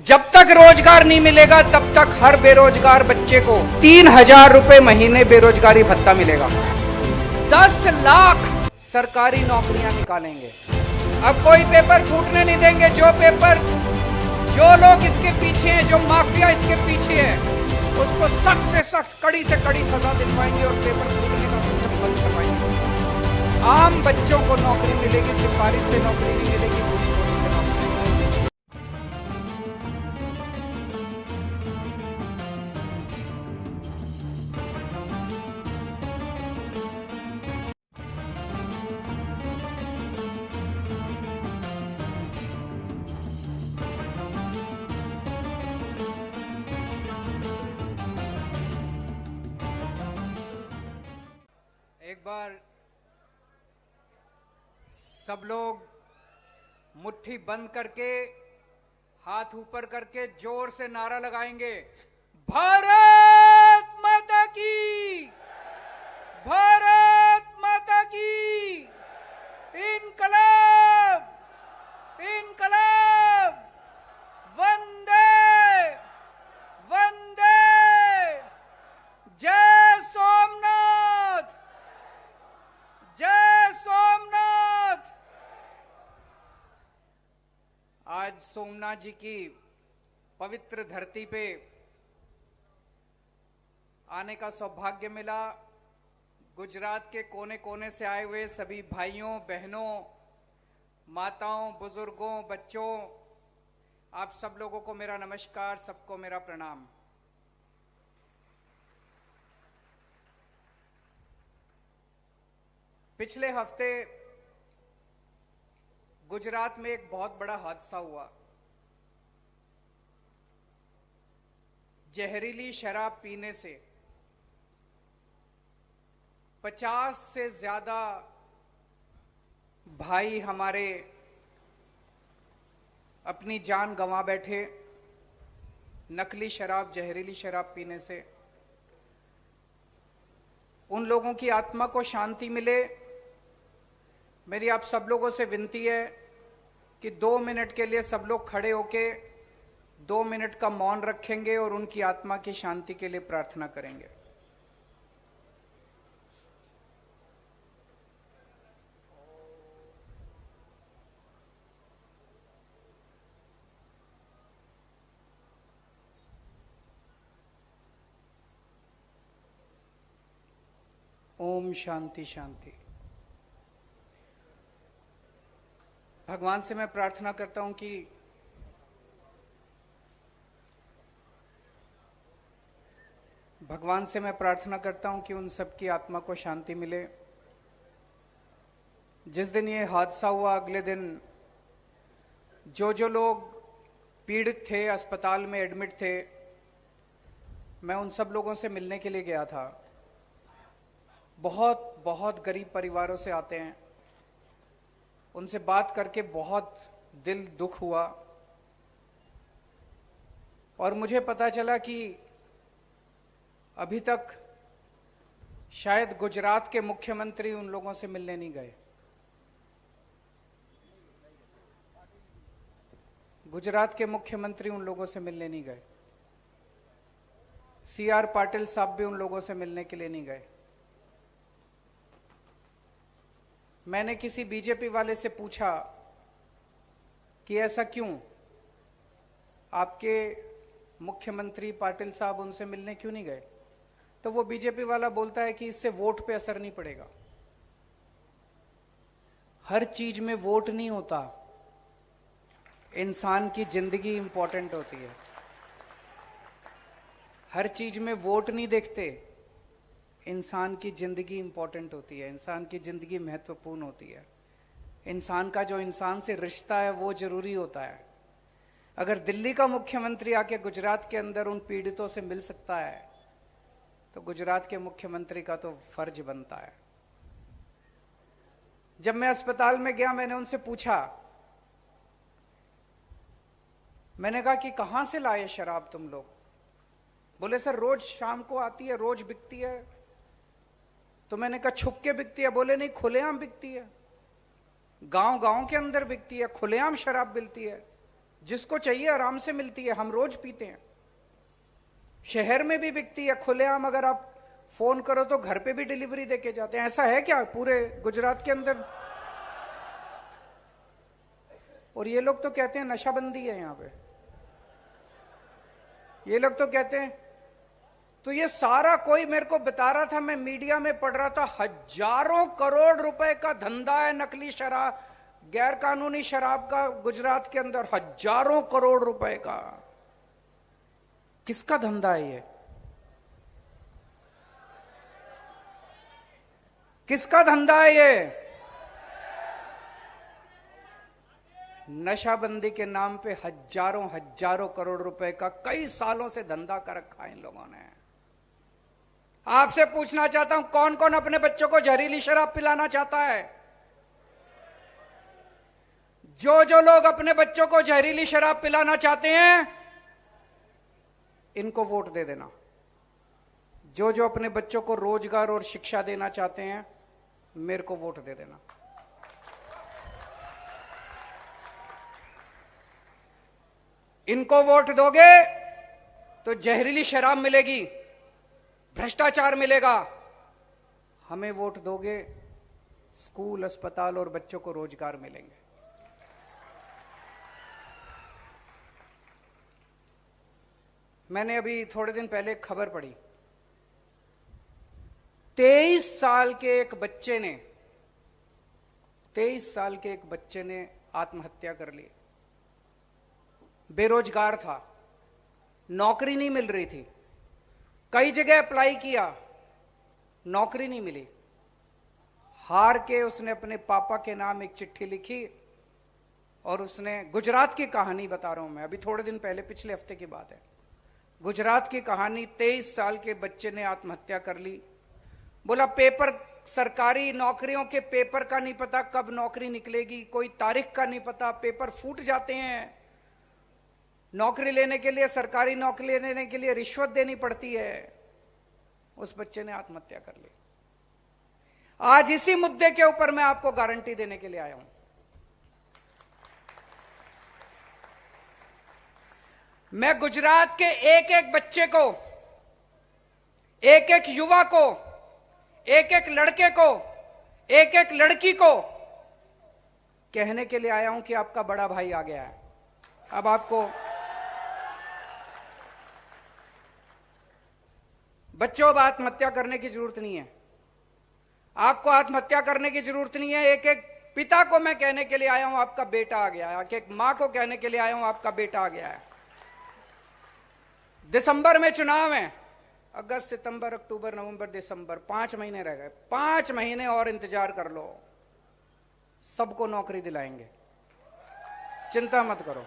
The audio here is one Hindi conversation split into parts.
जब तक रोजगार नहीं मिलेगा तब तक हर बेरोजगार बच्चे को 3,000 रुपए महीने बेरोजगारी भत्ता मिलेगा। 10 लाख सरकारी नौकरियां निकालेंगे। अब कोई पेपर फूटने नहीं देंगे। जो लोग इसके पीछे हैं, जो माफिया इसके पीछे है, उसको सख्त से सख्त, कड़ी से कड़ी सजा दिलवाएंगे और पेपर फूटने का सिस्टम बंद करवाएंगे। आम बच्चों को नौकरी मिलेगी, सिफारिश से नौकरी नहीं मिलेगी, घूसखोरी से नौकरी। एक बार सब लोग मुट्ठी बंद करके, हाथ ऊपर करके जोर से नारा लगाएंगे, भारत माता की, भारत माता की, इनकलाब, इनकलाब, वंदे वंदे, जय सोमनाथ, जय सोमनाथ। आज सोमनाथ जी की पवित्र धरती पे आने का सौभाग्य मिला। गुजरात के कोने कोने से आए हुए सभी भाइयों, बहनों, माताओं, बुजुर्गों, बच्चों, आप सब लोगों को मेरा नमस्कार, सबको मेरा प्रणाम। पिछले हफ्ते गुजरात में एक बहुत बड़ा हादसा हुआ। जहरीली शराब पीने से 50 से ज्यादा भाई हमारे अपनी जान गंवा बैठे, नकली शराब, जहरीली शराब पीने से। उन लोगों की आत्मा को शांति मिले। मेरी आप सब लोगों से विनती है कि 2 मिनट के लिए सब लोग खड़े होके 2 मिनट का मौन रखेंगे और उनकी आत्मा की शांति के लिए प्रार्थना करेंगे। ओम शांति शांति। भगवान से मैं प्रार्थना करता हूं कि उन सबकी आत्मा को शांति मिले। जिस दिन ये हादसा हुआ, अगले दिन जो लोग पीड़ित थे, अस्पताल में एडमिट थे, मैं उन सब लोगों से मिलने के लिए गया था। बहुत गरीब परिवारों से आते हैं। उनसे बात करके बहुत दिल दुख हुआ और मुझे पता चला कि अभी तक शायद गुजरात के मुख्यमंत्री उन लोगों से मिलने नहीं गए। गुजरात के मुख्यमंत्री उन लोगों से मिलने नहीं गए। CR पाटिल साहब भी उन लोगों से मिलने के लिए नहीं गए। मैंने किसी बीजेपी वाले से पूछा कि ऐसा क्यों, आपके मुख्यमंत्री पाटिल साहब उनसे मिलने क्यों नहीं गए? तो वो बीजेपी वाला बोलता है कि इससे वोट पे असर नहीं पड़ेगा। हर चीज में वोट नहीं होता, इंसान की जिंदगी इंपॉर्टेंट होती है। हर चीज में वोट नहीं देखते, इंसान की जिंदगी इंपॉर्टेंट होती है, इंसान की जिंदगी महत्वपूर्ण होती है। इंसान का जो इंसान से रिश्ता है वो जरूरी होता है। अगर दिल्ली का मुख्यमंत्री आके गुजरात के अंदर उन पीड़ितों से मिल सकता है तो गुजरात के मुख्यमंत्री का तो फर्ज बनता है। जब मैं अस्पताल में गया, मैंने उनसे पूछा, मैंने कहा कि कहां से लाए शराब तुम लोग? बोले सर रोज शाम को आती है, रोज बिकती है। तो मैंने कहा छुप के बिकती है? बोले नहीं, खुलेआम बिकती है, गांव गांव के अंदर बिकती है, खुलेआम शराब मिलती है। जिसको चाहिए आराम से मिलती है, हम रोज पीते हैं। शहर में भी बिकती है खुलेआम, अगर आप फोन करो तो घर पे भी डिलीवरी देके जाते हैं। ऐसा है क्या पूरे गुजरात के अंदर? और ये लोग तो कहते हैं नशाबंदी है यहां पे, ये लोग तो कहते हैं। तो ये सारा कोई मेरे को बता रहा था, मैं मीडिया में पढ़ रहा था, हजारों करोड़ रुपए का धंधा है नकली शराब, गैर कानूनी शराब का गुजरात के अंदर, हजारों करोड़ रुपए का। किसका धंधा है ये? किसका धंधा है ये? नशाबंदी के नाम पे हजारों हजारों करोड़ रुपए का कई सालों से धंधा कर रखा है इन लोगों ने। आपसे पूछना चाहता हूं, कौन कौन अपने बच्चों को जहरीली शराब पिलाना चाहता है? जो लोग अपने बच्चों को जहरीली शराब पिलाना चाहते हैं, इनको वोट दे देना। जो अपने बच्चों को रोजगार और शिक्षा देना चाहते हैं, मेरे को वोट दे देना। इनको वोट दोगे तो जहरीली शराब मिलेगी, भ्रष्टाचार मिलेगा। हमें वोट दोगे, स्कूल, अस्पताल और बच्चों को रोजगार मिलेंगे। मैंने अभी थोड़े दिन पहले एक खबर पढ़ी, 23 साल के एक बच्चे ने आत्महत्या कर ली। बेरोजगार था, नौकरी नहीं मिल रही थी, कई जगह अप्लाई किया, नौकरी नहीं मिली। हार के उसने अपने पापा के नाम एक चिट्ठी लिखी और उसने, गुजरात की कहानी बता रहा हूं मैं, अभी थोड़े दिन पहले, पिछले हफ्ते की बात है, गुजरात की कहानी। 23 साल के बच्चे ने आत्महत्या कर ली। बोला पेपर, सरकारी नौकरियों के पेपर का नहीं पता कब नौकरी निकलेगी, कोई तारीख का नहीं पता, पेपर फूट जाते हैं। नौकरी लेने के लिए, सरकारी नौकरी लेने के लिए रिश्वत देनी पड़ती है। उस बच्चे ने आत्महत्या कर ली। आज इसी मुद्दे के ऊपर मैं आपको गारंटी देने के लिए आया हूं। मैं गुजरात के एक एक बच्चे को, एक एक युवा को, एक एक लड़के को, एक एक लड़की को कहने के लिए आया हूं कि आपका बड़ा भाई आ गया है। अब आपको, बच्चों, अब आत्महत्या करने की जरूरत नहीं है। आपको आत्महत्या करने की जरूरत नहीं है। एक एक पिता को मैं कहने के लिए आया हूं, आपका बेटा आ गया है। एक एक मां को कहने के लिए आया हूं, आपका बेटा आ गया है। दिसंबर में चुनाव है, अगस्त, सितंबर, अक्टूबर, नवंबर, दिसंबर, 5 महीने रह गए। 5 महीने और इंतजार कर लो, सबको नौकरी दिलाएंगे, चिंता मत करो,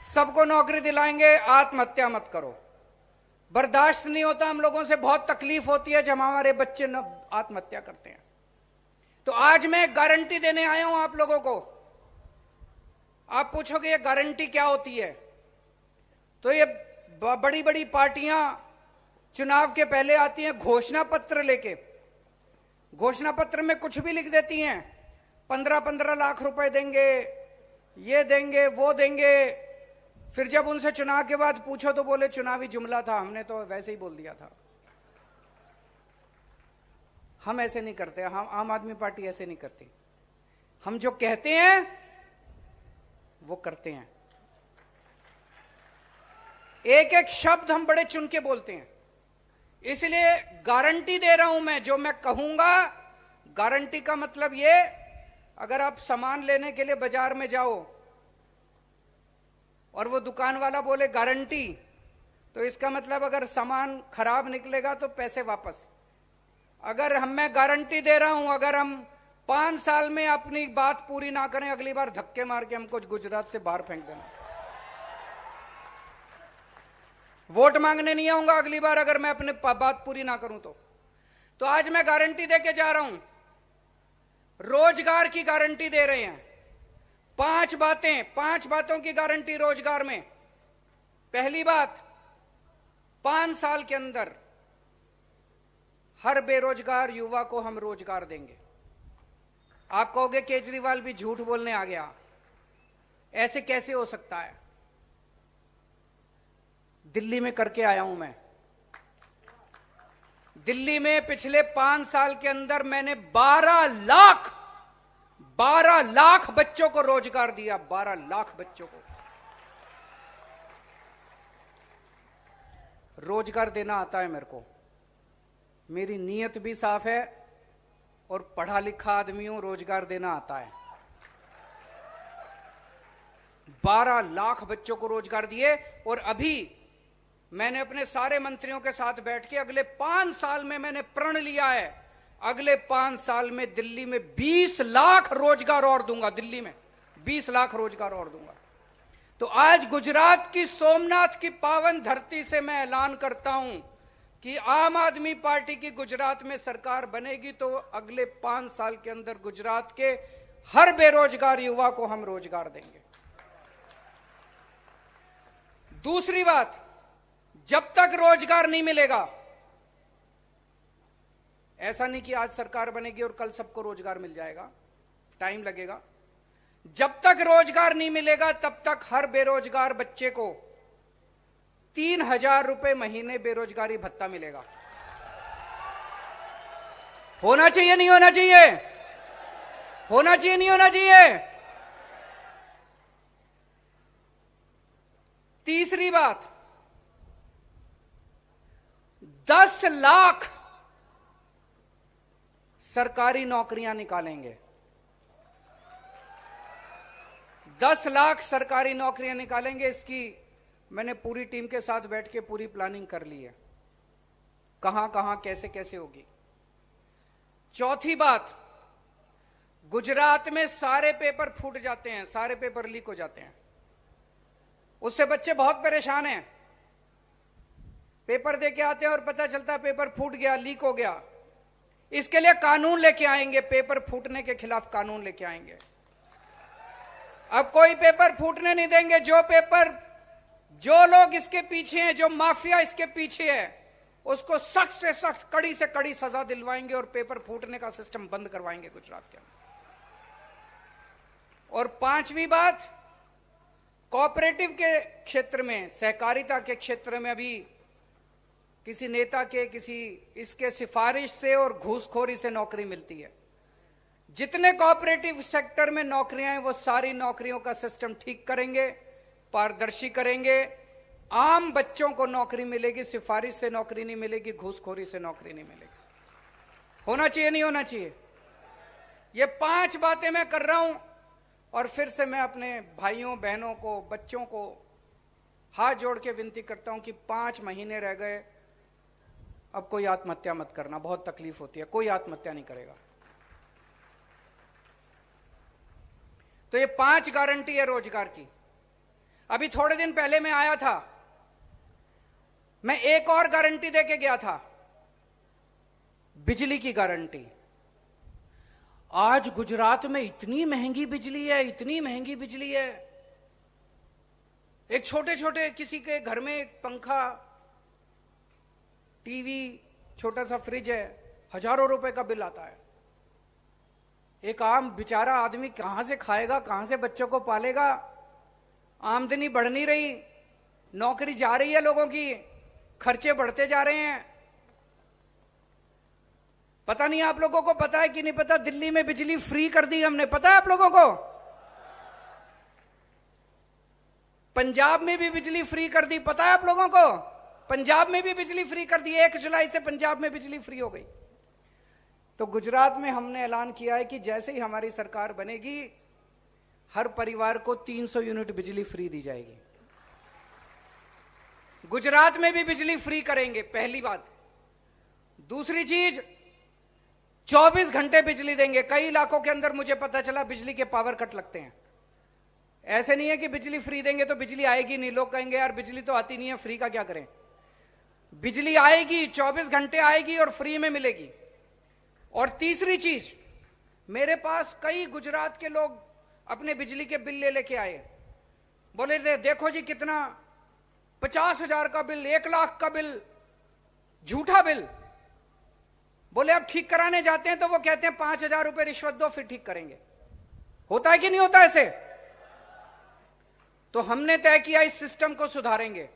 सबको नौकरी दिलाएंगे। आत्महत्या मत करो। बर्दाश्त नहीं होता हम लोगों से, बहुत तकलीफ होती है जब हमारे बच्चे न आत्महत्या करते हैं। तो आज मैं गारंटी देने आया हूं आप लोगों को। आप पूछोगे ये गारंटी क्या होती है? तो ये बड़ी बड़ी पार्टियां चुनाव के पहले आती हैं घोषणा पत्र लेके, घोषणा पत्र में कुछ भी लिख देती हैं, 15-15 लाख रुपए देंगे, ये देंगे, वो देंगे। फिर जब उनसे चुनाव के बाद पूछो तो बोले चुनावी जुमला था, हमने तो वैसे ही बोल दिया था। हम ऐसे नहीं करते, हम आम आदमी पार्टी ऐसे नहीं करती। हम जो कहते हैं वो करते हैं। एक एक शब्द हम बड़े चुन के बोलते हैं। इसलिए गारंटी दे रहा हूं मैं, जो मैं कहूंगा, गारंटी का मतलब ये, अगर आप सामान लेने के लिए बाजार में जाओ और वो दुकान वाला बोले गारंटी, तो इसका मतलब अगर सामान खराब निकलेगा तो पैसे वापस। अगर मैं गारंटी दे रहा हूं, अगर हम 5 साल में अपनी बात पूरी ना करें, अगली बार धक्के मार के हमको गुजरात से बाहर फेंक देना। वोट मांगने नहीं आऊंगा अगली बार अगर मैं अपने बात पूरी ना करूं तो आज मैं गारंटी दे के जा रहा हूं, रोजगार की गारंटी दे रहे हैं। 5 बातों की गारंटी रोजगार में। पहली बात, 5 साल के अंदर हर बेरोजगार युवा को हम रोजगार देंगे। आप कहोगे केजरीवाल भी झूठ बोलने आ गया, ऐसे कैसे हो सकता है? दिल्ली में करके आया हूं मैं। दिल्ली में पिछले 5 साल के अंदर मैंने 12 लाख बच्चों को रोजगार दिया। 12 लाख बच्चों को रोजगार देना आता है मेरे को। मेरी नीयत भी साफ है और पढ़ा लिखा आदमी हूं, रोजगार देना आता है। 12 लाख बच्चों को रोजगार दिए। और अभी मैंने अपने सारे मंत्रियों के साथ बैठ के अगले 5 साल में मैंने प्रण लिया है, अगले 5 साल में दिल्ली में 20 लाख रोजगार और दूंगा। दिल्ली में 20 लाख रोजगार और दूंगा। तो आज गुजरात की सोमनाथ की पावन धरती से मैं ऐलान करता हूं कि आम आदमी पार्टी की गुजरात में सरकार बनेगी तो अगले 5 साल के अंदर गुजरात के हर बेरोजगार युवा को हम रोजगार देंगे। दूसरी बात, जब तक रोजगार नहीं मिलेगा, ऐसा नहीं कि आज सरकार बनेगी और कल सबको रोजगार मिल जाएगा, टाइम लगेगा। जब तक रोजगार नहीं मिलेगा तब तक हर बेरोजगार बच्चे को 3,000 रुपए महीने बेरोजगारी भत्ता मिलेगा। होना चाहिए नहीं होना चाहिए? होना चाहिए नहीं होना चाहिए? तीसरी बात, 10 लाख सरकारी नौकरियां निकालेंगे। 10 लाख सरकारी नौकरियां निकालेंगे। इसकी मैंने पूरी टीम के साथ बैठ के पूरी प्लानिंग कर ली है, कहां कहां कैसे कैसे होगी। चौथी बात, गुजरात में सारे पेपर फूट जाते हैं, सारे पेपर लीक हो जाते हैं, उससे बच्चे बहुत परेशान हैं। पेपर दे के आते हैं और पता चलता है पेपर फूट गया, लीक हो गया। इसके लिए कानून लेके आएंगे, पेपर फूटने के खिलाफ कानून लेके आएंगे। अब कोई पेपर फूटने नहीं देंगे। जो लोग इसके पीछे हैं, जो माफिया इसके पीछे है, उसको सख्त से सख्त, कड़ी से कड़ी सजा दिलवाएंगे और पेपर फूटने का सिस्टम बंद करवाएंगे गुजरात के अंदर। और पांचवी बात, कोऑपरेटिव के क्षेत्र में, सहकारिता के क्षेत्र में अभी किसी नेता के किसी इसके सिफारिश से और घूसखोरी से नौकरी मिलती है। जितने कोऑपरेटिव सेक्टर में नौकरियां हैं वो सारी नौकरियों का सिस्टम ठीक करेंगे, पारदर्शी करेंगे। आम बच्चों को नौकरी मिलेगी, सिफारिश से नौकरी नहीं मिलेगी, घूसखोरी से नौकरी नहीं मिलेगी। होना चाहिए नहीं होना चाहिए? ये 5 बातें मैं कर रहा हूं। और फिर से मैं अपने भाइयों बहनों को, बच्चों को हाथ जोड़ के विनती करता हूं कि 5 महीने रह गए, अब कोई आत्महत्या मत करना, बहुत तकलीफ होती है। कोई आत्महत्या नहीं करेगा। तो ये 5 गारंटी है रोजगार की। अभी थोड़े दिन पहले मैं आया था, मैं एक और गारंटी देके गया था, बिजली की गारंटी। आज गुजरात में इतनी महंगी बिजली है, इतनी महंगी बिजली है। एक छोटे छोटे किसी के घर में एक पंखा, टीवी, छोटा सा फ्रिज है, हजारों रुपए का बिल आता है। एक आम बेचारा आदमी कहां से खाएगा, कहां से बच्चों को पालेगा? आमदनी बढ़ नहीं रही, नौकरी जा रही है लोगों की, खर्चे बढ़ते जा रहे हैं। पता नहीं आप लोगों को पता है कि नहीं पता, दिल्ली में बिजली फ्री कर दी हमने, पता है आप लोगों को? पंजाब में भी बिजली फ्री कर दी, पता है आप लोगों को? पंजाब में भी बिजली फ्री कर दी। 1 जुलाई से पंजाब में बिजली फ्री हो गई। तो गुजरात में हमने ऐलान किया है कि जैसे ही हमारी सरकार बनेगी, हर परिवार को 300 यूनिट बिजली फ्री दी जाएगी। गुजरात में भी बिजली फ्री करेंगे, पहली बात। दूसरी चीज, 24 घंटे बिजली देंगे। कई इलाकों के अंदर मुझे पता चला बिजली के पावर कट लगते हैं। ऐसे नहीं है कि बिजली फ्री देंगे तो बिजली आएगी नहीं। लोग कहेंगे यार बिजली तो आती नहीं है, फ्री का क्या करें? बिजली आएगी, 24 घंटे आएगी और फ्री में मिलेगी। और तीसरी चीज, मेरे पास कई गुजरात के लोग अपने बिजली के बिल ले लेके आए, बोले देखो जी कितना, 50,000 का बिल, 1 लाख का बिल, झूठा बिल। बोले अब ठीक कराने जाते हैं तो वो कहते हैं 5,000 रुपए रिश्वत दो फिर ठीक करेंगे। होता है कि नहीं होता ऐसे? तो हमने तय किया इस सिस्टम को सुधारेंगे।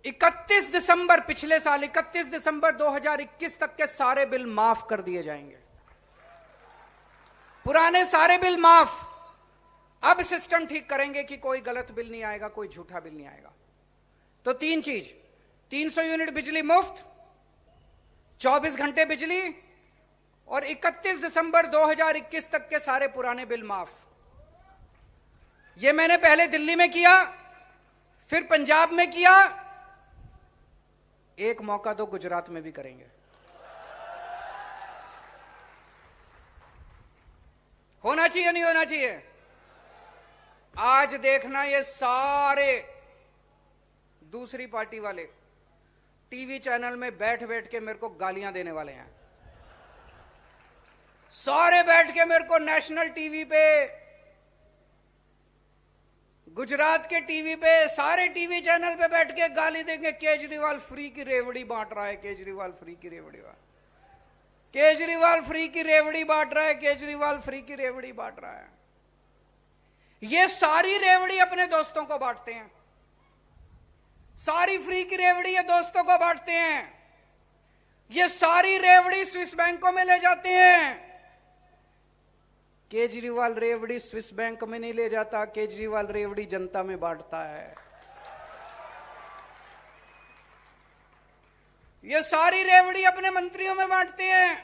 31 दिसंबर, पिछले साल 31 दिसंबर 2021 तक के सारे बिल माफ कर दिए जाएंगे। पुराने सारे बिल माफ। अब सिस्टम ठीक करेंगे कि कोई गलत बिल नहीं आएगा, कोई झूठा बिल नहीं आएगा। तो तीन चीज, 300 यूनिट बिजली मुफ्त, 24 घंटे बिजली, और 31 दिसंबर 2021 तक के सारे पुराने बिल माफ। ये मैंने पहले दिल्ली में किया, फिर पंजाब में किया, एक मौका तो गुजरात में भी करेंगे। होना चाहिए नहीं होना चाहिए? आज देखना, ये सारे दूसरी पार्टी वाले टीवी चैनल में बैठ बैठ के मेरे को गालियां देने वाले हैं। सारे बैठ के मेरे को नेशनल टीवी पे, गुजरात के टीवी पे, सारे टीवी चैनल पे बैठ के गाली देंगे, केजरीवाल फ्री की रेवड़ी बांट रहा है, केजरीवाल फ्री की रेवड़ी बांट, केजरीवाल फ्री की रेवड़ी बांट रहा है, केजरीवाल फ्री की रेवड़ी बांट रहा है। ये सारी रेवड़ी अपने दोस्तों को बांटते हैं, सारी फ्री की रेवड़ी ये दोस्तों को बांटते हैं। ये सारी रेवड़ी स्विस बैंकों में ले जाते हैं। केजरीवाल रेवड़ी स्विस बैंक में नहीं ले जाता, केजरीवाल रेवड़ी जनता में बांटता है। ये सारी रेवड़ी अपने मंत्रियों में बांटते हैं।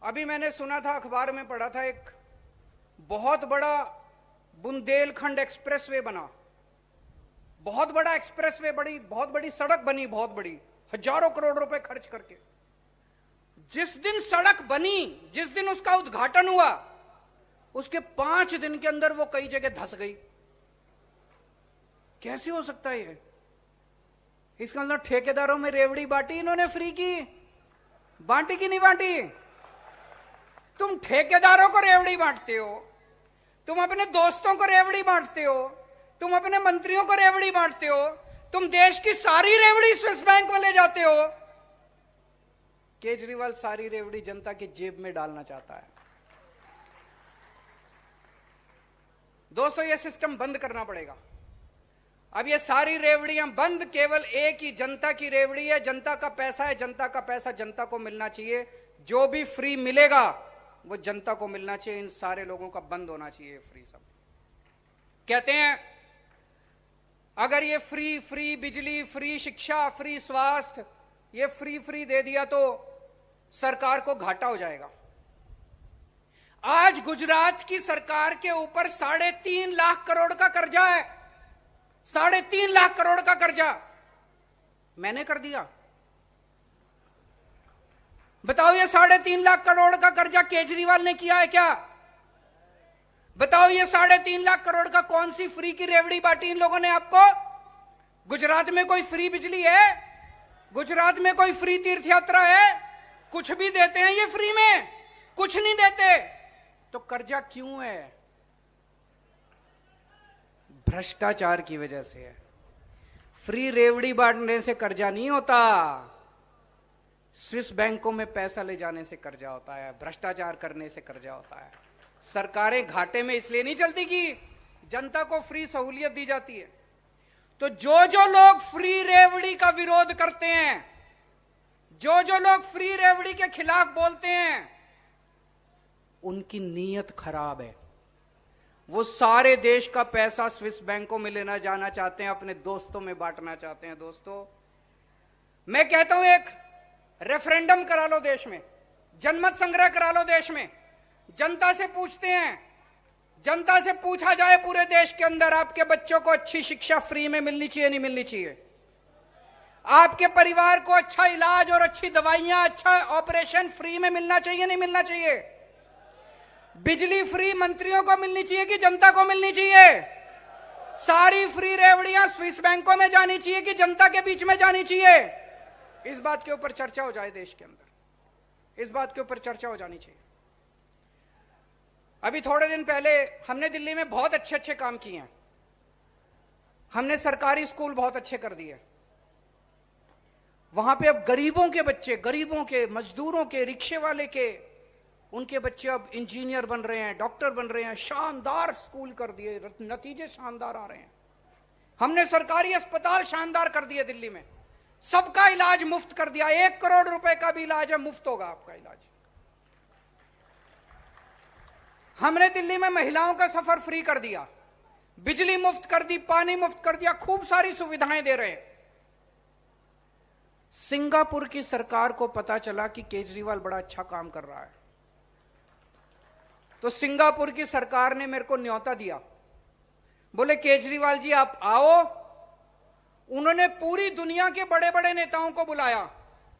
अभी मैंने सुना था, अखबार में पढ़ा था, एक बहुत बड़ा बुंदेलखंड एक्सप्रेसवे बना, बहुत बड़ा एक्सप्रेसवे, बहुत बड़ी सड़क बनी, बहुत बड़ी, हजारों करोड़ रुपए खर्च करके। जिस दिन सड़क बनी, जिस दिन उसका उद्घाटन हुआ, उसके 5 दिन के अंदर वो कई जगह धंस गई। कैसे हो सकता है ये? इसका मतलब ठेकेदारों में रेवड़ी बांटी इन्होंने, फ्री की बांटी कि नहीं बांटी? तुम ठेकेदारों को रेवड़ी बांटते हो, तुम अपने दोस्तों को रेवड़ी बांटते हो, तुम अपने मंत्रियों को रेवड़ी बांटते हो, तुम देश की सारी रेवड़ी स्विस बैंक में ले जाते हो। केजरीवाल सारी रेवड़ी जनता की जेब में डालना चाहता है। दोस्तों, यह सिस्टम बंद करना पड़ेगा। अब ये सारी रेवड़ियां बंद, केवल एक ही जनता की रेवड़ी है, जनता का पैसा है, जनता का पैसा जनता को मिलना चाहिए। जो भी फ्री मिलेगा वो जनता को मिलना चाहिए। इन सारे लोगों का बंद होना चाहिए फ्री। सब कहते हैं अगर ये फ्री बिजली, फ्री शिक्षा, फ्री स्वास्थ्य, ये फ्री दे दिया तो सरकार को घाटा हो जाएगा। आज गुजरात की सरकार के ऊपर 3.5 लाख करोड़ का कर्जा है। 3.5 लाख करोड़ का कर्जा मैंने कर दिया। बताओ, ये 3.5 लाख करोड़ का कर्जा केजरीवाल ने किया है क्या? बताओ, ये 3.5 लाख करोड़ का कौन सी फ्री की रेवड़ी बांटी इन लोगों ने आपको? गुजरात में कोई फ्री बिजली है? गुजरात में कोई फ्री तीर्थ यात्रा है? कुछ भी देते हैं ये फ्री में? कुछ नहीं देते। तो कर्जा क्यों है? भ्रष्टाचार की वजह से है। फ्री रेवड़ी बांटने से कर्जा नहीं होता, स्विस बैंकों में पैसा ले जाने से कर्जा होता है, भ्रष्टाचार करने से कर्जा होता है। सरकारें घाटे में इसलिए नहीं चलती कि जनता को फ्री सहूलियत दी जाती है। तो जो लोग फ्री रेवड़ी का विरोध करते हैं, जो लोग फ्री रेवड़ी के खिलाफ बोलते हैं, उनकी नीयत खराब है। वो सारे देश का पैसा स्विस बैंकों में लेना जाना चाहते हैं, अपने दोस्तों में बांटना चाहते हैं। दोस्तों, मैं कहता हूं एक रेफरेंडम करा लो देश में, जनमत संग्रह करा लो देश में, जनता से पूछते हैं, जनता से पूछा जाए पूरे देश के अंदर, आपके बच्चों को अच्छी शिक्षा फ्री में मिलनी चाहिए नहीं मिलनी चाहिए? आपके परिवार को अच्छा इलाज और अच्छी दवाइयां, अच्छा ऑपरेशन फ्री में मिलना चाहिए नहीं मिलना चाहिए? बिजली फ्री मंत्रियों को मिलनी चाहिए कि जनता को मिलनी चाहिए? सारी फ्री रेवड़ियां स्विस बैंकों में जानी चाहिए कि जनता के बीच में जानी चाहिए? इस बात के ऊपर चर्चा हो जाए देश के अंदर, इस बात के ऊपर चर्चा हो जानी चाहिए। अभी थोड़े दिन पहले हमने दिल्ली में बहुत अच्छे काम किए हैं। हमने सरकारी स्कूल बहुत अच्छे कर दिए। वहां पे अब गरीबों के बच्चे, गरीबों के, मजदूरों के, रिक्शे वाले के, उनके बच्चे अब इंजीनियर बन रहे हैं, डॉक्टर बन रहे हैं। शानदार स्कूल कर दिए, नतीजे शानदार आ रहे हैं। हमने सरकारी अस्पताल शानदार कर दिए दिल्ली में, सबका इलाज मुफ्त कर दिया। 1 करोड़ रुपए का भी इलाज है, मुफ्त होगा आपका इलाज। हमने दिल्ली में महिलाओं का सफर फ्री कर दिया, बिजली मुफ्त कर दी, पानी मुफ्त कर दिया, खूब सारी सुविधाएं दे रहे हैं। सिंगापुर की सरकार को पता चला कि केजरीवाल बड़ा अच्छा काम कर रहा है, तो सिंगापुर की सरकार ने मेरे को न्योता दिया, बोले केजरीवाल जी आप आओ। उन्होंने पूरी दुनिया के बड़े बड़े नेताओं को बुलाया,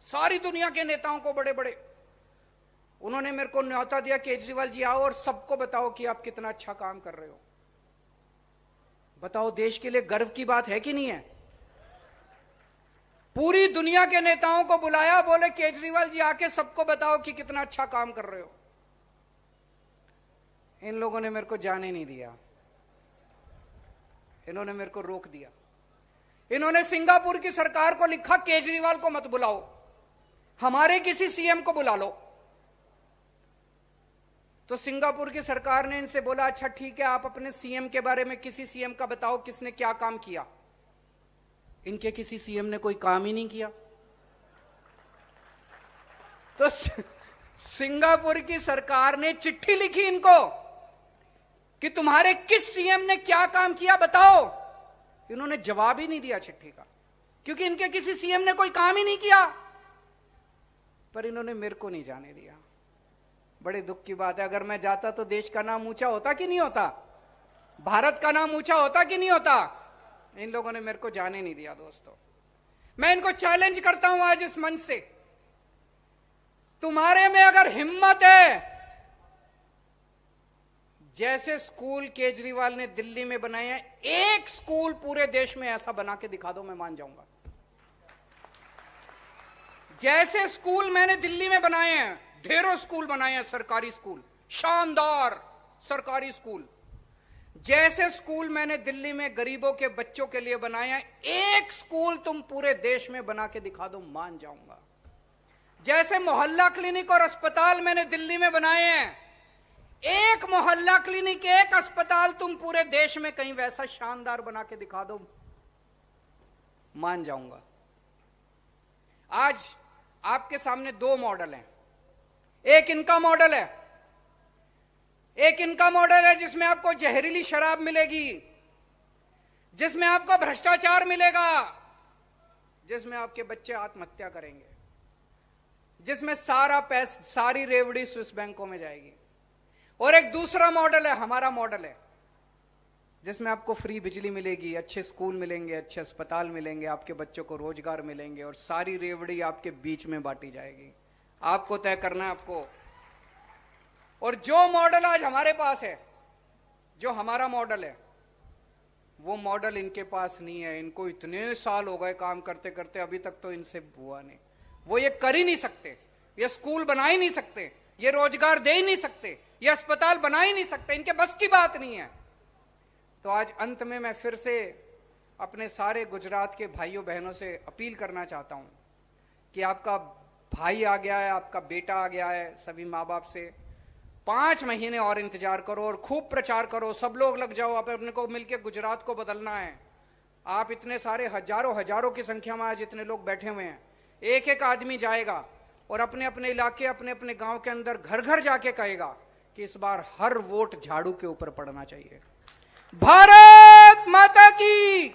सारी दुनिया के नेताओं को, बड़े बड़े। उन्होंने मेरे को न्योता दिया, केजरीवाल जी आओ और सबको बताओ कि आप कितना अच्छा काम कर रहे हो। बताओ, देश के लिए गर्व की बात है कि नहीं है? पूरी दुनिया के नेताओं को बुलाया, बोले केजरीवाल जी आके सबको बताओ कि कितना अच्छा काम कर रहे हो। इन लोगों ने मेरे को जाने नहीं दिया, इन्होंने मेरे को रोक दिया। इन्होंने सिंगापुर की सरकार को लिखा केजरीवाल को मत बुलाओ, हमारे किसी सीएम को बुला लो। तो सिंगापुर की सरकार ने इनसे बोला अच्छा ठीक है, आप अपने सीएम के बारे में किसी सीएम का बताओ किसने क्या काम किया। इनके किसी सीएम ने कोई काम ही नहीं किया। तो सिंगापुर की सरकार ने चिट्ठी लिखी इनको कि तुम्हारे किस सीएम ने क्या काम किया बताओ। इन्होंने जवाब ही नहीं दिया चिट्ठी का, क्योंकि इनके किसी सीएम ने कोई काम ही नहीं किया। पर इन्होंने मेरे को नहीं जाने दिया। बड़े दुख की बात है, अगर मैं जाता तो देश का नाम ऊंचा होता कि नहीं होता, भारत का नाम ऊंचा होता कि नहीं होता। इन लोगों ने मेरे को जाने नहीं दिया। दोस्तों, मैं इनको चैलेंज करता हूं आज इस मंच से, तुम्हारे में अगर हिम्मत है, जैसे स्कूल केजरीवाल ने दिल्ली में बनाए हैं, एक स्कूल पूरे देश में ऐसा बना के दिखा दो, मैं मान जाऊंगा। जैसे स्कूल मैंने दिल्ली में बनाए हैं, ढेरों स्कूल बनाए हैं, सरकारी स्कूल, शानदार सरकारी स्कूल। जैसे स्कूल मैंने दिल्ली में गरीबों के बच्चों के लिए बनाए हैं, एक स्कूल तुम पूरे देश में बना के दिखा दो, मान जाऊंगा। जैसे मोहल्ला क्लिनिक और अस्पताल मैंने दिल्ली में बनाए हैं, एक मोहल्ला क्लिनिक, एक अस्पताल तुम पूरे देश में कहीं वैसा शानदार बना के दिखा दो, मान जाऊंगा। आज आपके सामने 2 मॉडल हैं। एक इनका मॉडल है, एक इनका मॉडल है जिसमें आपको जहरीली शराब मिलेगी, जिसमें आपको भ्रष्टाचार मिलेगा, जिसमें आपके बच्चे आत्महत्या करेंगे, जिसमें सारी रेवड़ी स्विस बैंकों में जाएगी। और एक दूसरा मॉडल है, हमारा मॉडल है, जिसमें आपको फ्री बिजली मिलेगी, अच्छे स्कूल मिलेंगे, अच्छे अस्पताल मिलेंगे, आपके बच्चों को रोजगार मिलेंगे और सारी रेवड़ी आपके बीच में बांटी जाएगी। आपको तय करना है आपको। और जो मॉडल आज हमारे पास है, जो हमारा मॉडल है, वो मॉडल इनके पास नहीं है। इनको इतने साल हो गए काम करते करते, अभी तक तो इनसे हुआ नहीं। वो ये कर ही नहीं सकते, ये स्कूल बना ही नहीं सकते, ये रोजगार दे ही नहीं सकते, ये अस्पताल बना ही नहीं सकते, इनके बस की बात नहीं है। तो आज अंत में मैं फिर से अपने सारे गुजरात के भाइयों बहनों से अपील करना चाहता हूं कि आपका भाई आ गया है, आपका बेटा आ गया है, सभी माँ बाप से 5 महीने और इंतजार करो और खूब प्रचार करो, सब लोग लग जाओ, अपने को मिलकर गुजरात को बदलना है। आप इतने सारे हजारों की संख्या में आज इतने लोग बैठे हुए हैं, एक एक आदमी जाएगा और अपने अपने इलाके, अपने अपने गांव के अंदर घर घर जाके कहेगा कि इस बार हर वोट झाड़ू के ऊपर पड़ना चाहिए। भारत माता की